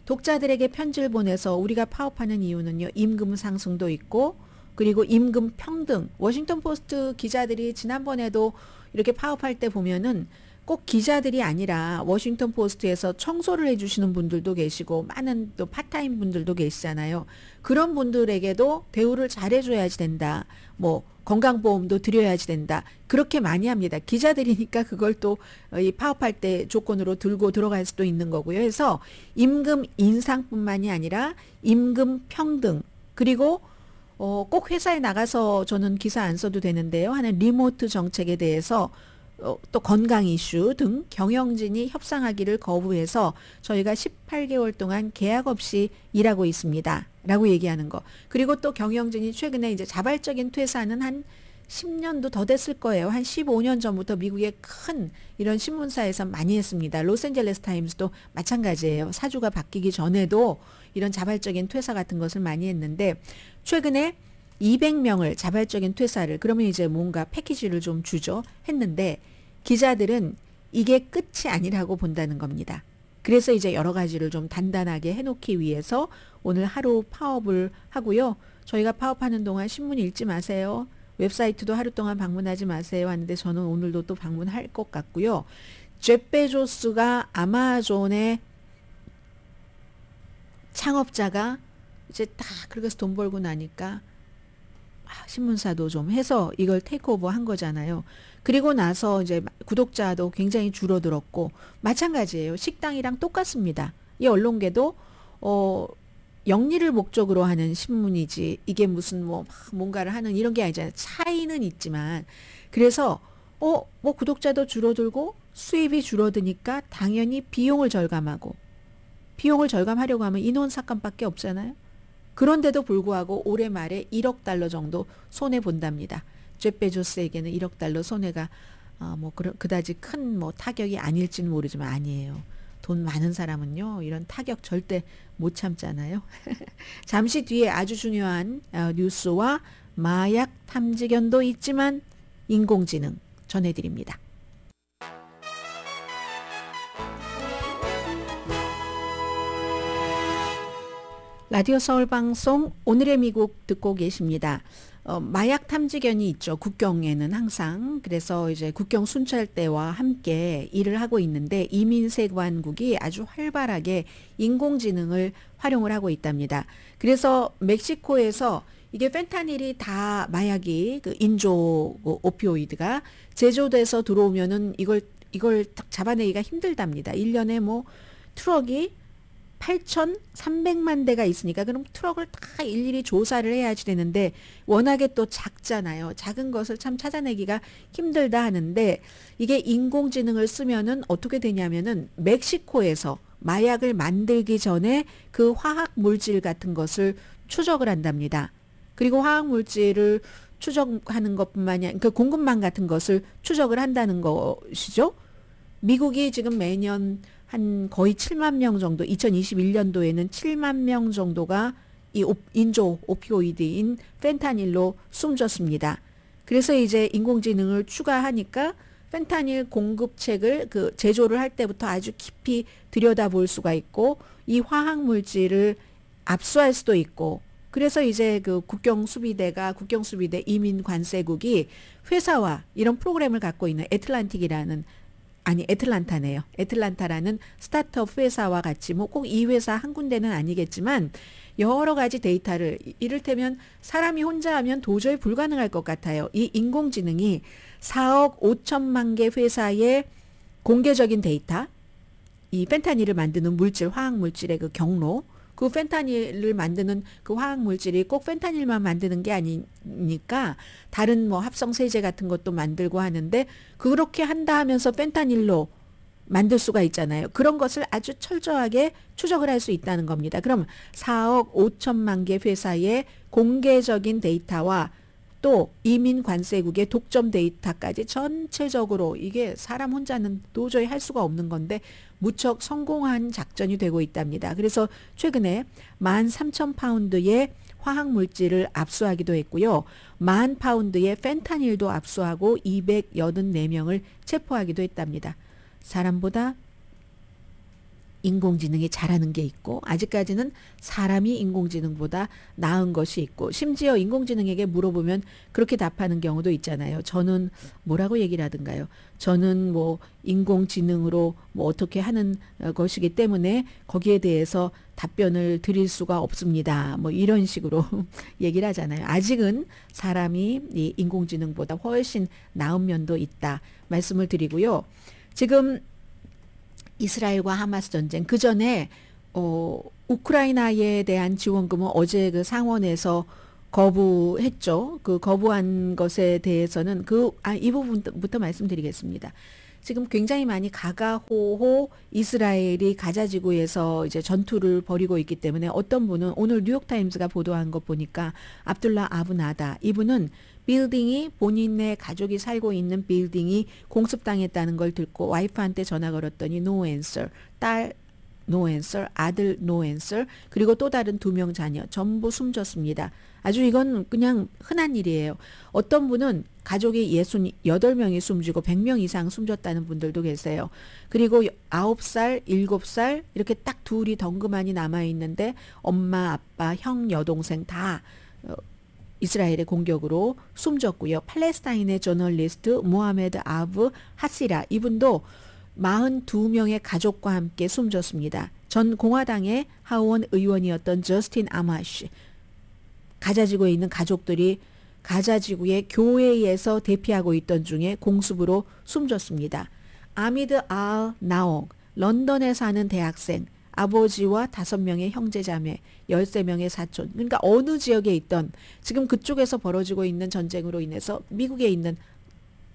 독자들에게 편지를 보내서 우리가 파업하는 이유는요. 임금 상승도 있고 그리고 임금 평등. 워싱턴 포스트 기자들이 지난번에도 이렇게 파업할 때 보면은 꼭 기자들이 아니라 워싱턴 포스트에서 청소를 해주시는 분들도 계시고 많은 또 파타임 분들도 계시잖아요. 그런 분들에게도 대우를 잘해줘야지 된다. 뭐 건강보험도 드려야지 된다. 그렇게 많이 합니다. 기자들이니까 그걸 또 이 파업할 때 조건으로 들고 들어갈 수도 있는 거고요. 그래서 임금 인상뿐만이 아니라 임금 평등 그리고 꼭 회사에 나가서 저는 기사 안 써도 되는데요. 하는 리모트 정책에 대해서 또 건강 이슈 등 경영진이 협상하기를 거부해서 저희가 18개월 동안 계약 없이 일하고 있습니다. 라고 얘기하는 거. 그리고 또 경영진이 최근에 이제 자발적인 퇴사는 한 10년도 더 됐을 거예요. 한 15년 전부터 미국의 큰 이런 신문사에서 많이 했습니다. 로스앤젤레스 타임스도 마찬가지예요. 사주가 바뀌기 전에도 이런 자발적인 퇴사 같은 것을 많이 했는데 최근에 200명을 자발적인 퇴사를 그러면 이제 뭔가 패키지를 좀 주죠. 했는데 기자들은 이게 끝이 아니라고 본다는 겁니다. 그래서 이제 여러 가지를 좀 단단하게 해놓기 위해서 오늘 하루 파업을 하고요. 저희가 파업하는 동안 신문 읽지 마세요. 웹사이트도 하루 동안 방문하지 마세요 하는데 저는 오늘도 또 방문할 것 같고요. 제프 베조스가 아마존의 창업자가 이제 다 그렇게 돈 벌고 나니까 신문사도 좀 해서 이걸 테이크오버 한 거잖아요. 그리고 나서 이제 구독자도 굉장히 줄어들었고 마찬가지예요. 식당이랑 똑같습니다. 이 언론계도 영리를 목적으로 하는 신문이지 이게 무슨 뭐 뭔가를 하는 이런 게 아니잖아요. 차이는 있지만 그래서 뭐 구독자도 줄어들고 수입이 줄어드니까 당연히 비용을 절감하고 비용을 절감하려고 하면 인원 삭감밖에 없잖아요. 그런데도 불구하고 올해 말에 1억 달러 정도 손해 본답니다. 제프 베조스에게는 1억 달러 손해가 그다지 큰 뭐 타격이 아닐지는 모르지만 아니에요. 돈 많은 사람은요 이런 타격 절대 못 참잖아요. 잠시 뒤에 아주 중요한 뉴스와 마약 탐지견도 있지만 인공지능 전해드립니다. 라디오 서울 방송 오늘의 미국 듣고 계십니다. 마약 탐지견이 있죠. 국경에는 항상. 그래서 이제 국경 순찰대와 함께 일을 하고 있는데 이민세관국이 아주 활발하게 인공지능을 활용을 하고 있답니다. 그래서 멕시코에서 이게 펜타닐이 다 마약이 그 인조 오피오이드가 제조돼서 들어오면은 이걸 딱 잡아내기가 힘들답니다. 1년에 뭐 트럭이 8,300만 대가 있으니까 그럼 트럭을 다 일일이 조사를 해야지 되는데 워낙에 또 작잖아요. 작은 것을 참 찾아내기가 힘들다 하는데 이게 인공지능을 쓰면은 어떻게 되냐면은 멕시코에서 마약을 만들기 전에 그 화학 물질 같은 것을 추적을 한답니다. 그리고 화학 물질을 추적하는 것뿐만이 아니라 그 공급망 같은 것을 추적을 한다는 것이죠. 미국이 지금 매년 한 거의 7만 명 정도, 2021년도에는 7만 명 정도가 이 인조 오피오이드인 펜타닐로 숨졌습니다. 그래서 이제 인공지능을 추가하니까 펜타닐 공급책을 그 제조를 할 때부터 아주 깊이 들여다볼 수가 있고 이 화학 물질을 압수할 수도 있고 그래서 이제 그 국경수비대 이민관세국이 회사와 이런 프로그램을 갖고 있는 애틀란틱이라는 아니 애틀란타네요. 애틀란타라는 스타트업 회사와 같이 뭐 꼭 이 회사 한 군데는 아니겠지만 여러 가지 데이터를 이를테면 사람이 혼자 하면 도저히 불가능할 것 같아요. 이 인공지능이 4억 5천만 개 회사의 공개적인 데이터, 이 펜타닐을 만드는 물질, 화학물질의 그 경로, 그 펜타닐을 만드는 그 화학물질이 꼭 펜타닐만 만드는 게 아니니까 다른 뭐 합성세제 같은 것도 만들고 하는데 그렇게 한다 하면서 펜타닐로 만들 수가 있잖아요. 그런 것을 아주 철저하게 추적을 할 수 있다는 겁니다. 그럼 4억 5천만 개 회사의 공개적인 데이터와 또 이민 관세국의 독점 데이터까지 전체적으로 이게 사람 혼자는 도저히 할 수가 없는 건데 무척 성공한 작전이 되고 있답니다. 그래서 최근에 13,000파운드의 화학물질을 압수하기도 했고요. 10,000파운드의 펜타닐도 압수하고 284명을 체포하기도 했답니다. 사람보다 인공지능이 잘하는 게 있고 아직까지는 사람이 인공지능보다 나은 것이 있고 심지어 인공지능에게 물어보면 그렇게 답하는 경우도 있잖아요. 저는 뭐라고 얘기를 하든가요. 저는 뭐 인공지능으로 뭐 어떻게 하는 것이기 때문에 거기에 대해서 답변을 드릴 수가 없습니다. 뭐 이런 식으로 얘기를 하잖아요. 아직은 사람이 이 인공지능보다 훨씬 나은 면도 있다 말씀을 드리고요. 지금 이스라엘과 하마스 전쟁 그 전에 우크라이나에 대한 지원금은 어제 그 상원에서 거부했죠. 그 거부한 것에 대해서는 이 부분부터 말씀드리겠습니다. 지금 굉장히 많이 가가호호 이스라엘이 가자지구에서 이제 전투를 벌이고 있기 때문에 어떤 분은 오늘 뉴욕타임스가 보도한 것 보니까 압둘라 아부 나다 이분은 빌딩이 본인의 가족이 살고 있는 빌딩이 공습당했다는 걸 듣고 와이프한테 전화 걸었더니 no answer, 딸 no answer, 아들 no answer, 그리고 또 다른 2명 자녀 전부 숨졌습니다. 아주 이건 그냥 흔한 일이에요. 어떤 분은 가족이 68명이 숨지고 100명 이상 숨졌다는 분들도 계세요. 그리고 9살, 7살 이렇게 딱 둘이 덩그마니 남아있는데 엄마, 아빠, 형, 여동생 다 이스라엘의 공격으로 숨졌고요. 팔레스타인의 저널리스트 모하메드 아브 하시라 이분도 42명의 가족과 함께 숨졌습니다. 전 공화당의 하원 의원이었던 저스틴 아마시 가자지구에 있는 가족들이 가자지구의 교회에서 대피하고 있던 중에 공습으로 숨졌습니다. 아미드 알 나옥 런던에 사는 대학생 아버지와 5명의 형제자매 13명의 사촌 그러니까 어느 지역에 있던 지금 그쪽에서 벌어지고 있는 전쟁으로 인해서 미국에 있는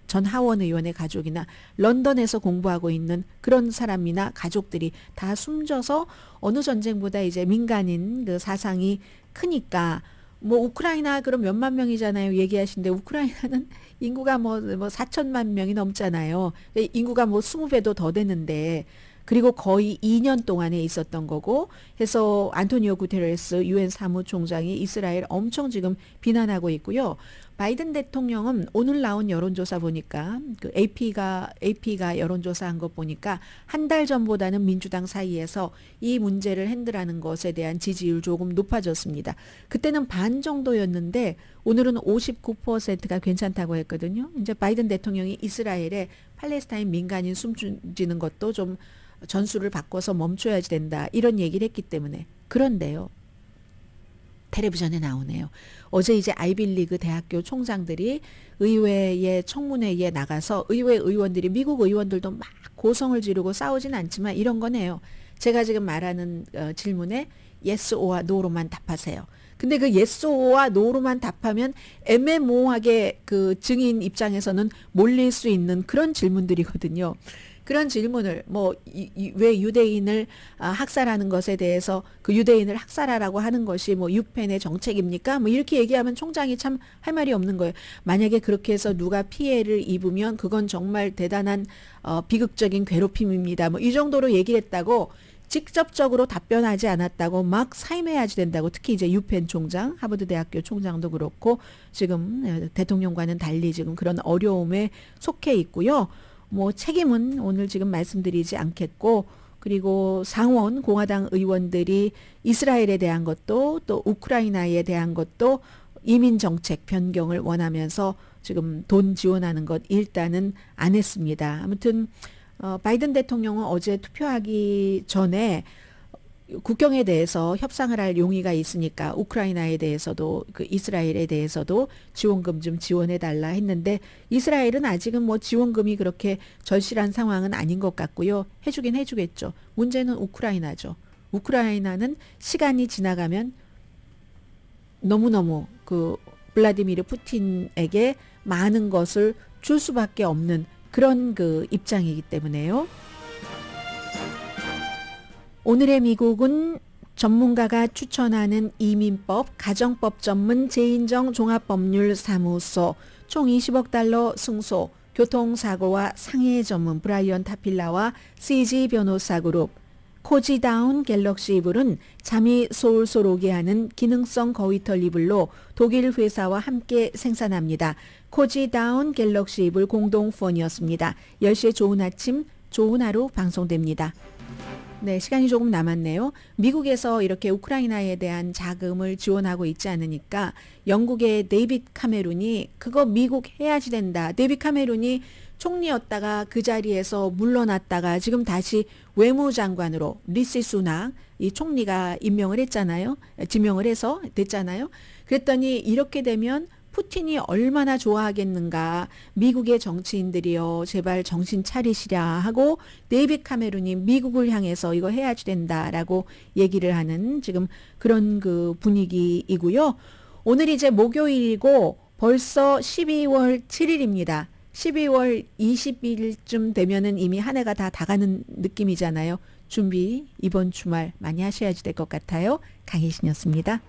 전 하원 의원의 가족이나 런던에서 공부하고 있는 그런 사람이나 가족들이 다 숨져서 어느 전쟁보다 이제 민간인 그 사상이 크니까 뭐 우크라이나 그럼 몇만 명이잖아요. 얘기하시는데 우크라이나는 인구가 뭐 4천만 명이 넘잖아요. 인구가 뭐 20배도 더 되는데 그리고 거의 2년 동안에 있었던 거고 해서 안토니오 구테레스 유엔 사무총장이 이스라엘 엄청 지금 비난하고 있고요. 바이든 대통령은 오늘 나온 여론조사 보니까 그 AP가 여론조사한 것 보니까 한 달 전보다는 민주당 사이에서 이 문제를 핸들하는 것에 대한 지지율 조금 높아졌습니다. 그때는 반 정도였는데 오늘은 59%가 괜찮다고 했거든요. 이제 바이든 대통령이 이스라엘에 팔레스타인 민간인 숨지는 것도 좀 전술을 바꿔서 멈춰야 된다 이런 얘기를 했기 때문에 그런데요. 텔레비전에 나오네요. 어제 이제 아이빌리그 대학교 총장들이 의회의 청문회에 나가서 의회 의원들이 미국 의원들도 막 고성을 지르고 싸우진 않지만 이런 거네요. 제가 지금 말하는 질문에 yes or no로만 답하세요. 근데 그 yes or no로만 답하면 애매모호하게 그 증인 입장에서는 몰릴 수 있는 그런 질문들이거든요. 그런 질문을 왜 유대인을 학살하는 것에 대해서 그 유대인을 학살하라고 하는 것이 뭐 유펜의 정책입니까? 뭐 이렇게 얘기하면 총장이 참 할 말이 없는 거예요. 만약에 그렇게 해서 누가 피해를 입으면 그건 정말 대단한 비극적인 괴롭힘입니다. 뭐 이 정도로 얘기를 했다고 직접적으로 답변하지 않았다고 막 사임해야지 된다고 특히 이제 유펜 총장, 하버드 대학교 총장도 그렇고 지금 대통령과는 달리 지금 그런 어려움에 속해 있고요. 뭐 책임은 오늘 지금 말씀드리지 않겠고 그리고 상원 공화당 의원들이 이스라엘에 대한 것도 또 우크라이나에 대한 것도 이민 정책 변경을 원하면서 지금 돈 지원하는 것 일단은 안 했습니다. 아무튼 바이든 대통령은 어제 투표하기 전에 국경에 대해서 협상을 할 용의가 있으니까 우크라이나에 대해서도 그 이스라엘에 대해서도 지원금 좀 지원해달라 했는데 이스라엘은 아직은 뭐 지원금이 그렇게 절실한 상황은 아닌 것 같고요. 해주긴 해주겠죠. 문제는 우크라이나죠. 우크라이나는 시간이 지나가면 너무너무 그 블라디미르 푸틴에게 많은 것을 줄 수밖에 없는 그런 그 입장이기 때문에요. 오늘의 미국은 전문가가 추천하는 이민법, 가정법 전문 재인정 종합법률사무소, 총 20억 달러 승소, 교통사고와 상해 전문 브라이언 타필라와 CG 변호사 그룹, 코지다운 갤럭시 이불은 잠이 솔솔 오게 하는 기능성 거위털 이불로 독일 회사와 함께 생산합니다. 코지다운 갤럭시 이불 공동후원이었습니다. 10시에 좋은 아침, 좋은 하루 방송됩니다. 네, 시간이 조금 남았네요. 미국에서 이렇게 우크라이나에 대한 자금을 지원하고 있지 않으니까 영국의 데이빗 카메룬이 그거 미국 해야지 된다. 데이빗 카메룬이 총리였다가 그 자리에서 물러났다가 지금 다시 외무장관으로 리시 수낙 이 총리가 임명을 했잖아요. 지명을 해서 됐잖아요. 그랬더니 이렇게 되면 푸틴이 얼마나 좋아하겠는가. 미국의 정치인들이요. 제발 정신 차리시랴 하고 데이빗 카메룬이 미국을 향해서 이거 해야지 된다라고 얘기를 하는 지금 그런 그 분위기이고요. 오늘 이제 목요일이고 벌써 12월 7일입니다. 12월 20일쯤 되면은 이미 한 해가 다 가는 느낌이잖아요. 준비 이번 주말 많이 하셔야지 될 것 같아요. 강혜신이었습니다.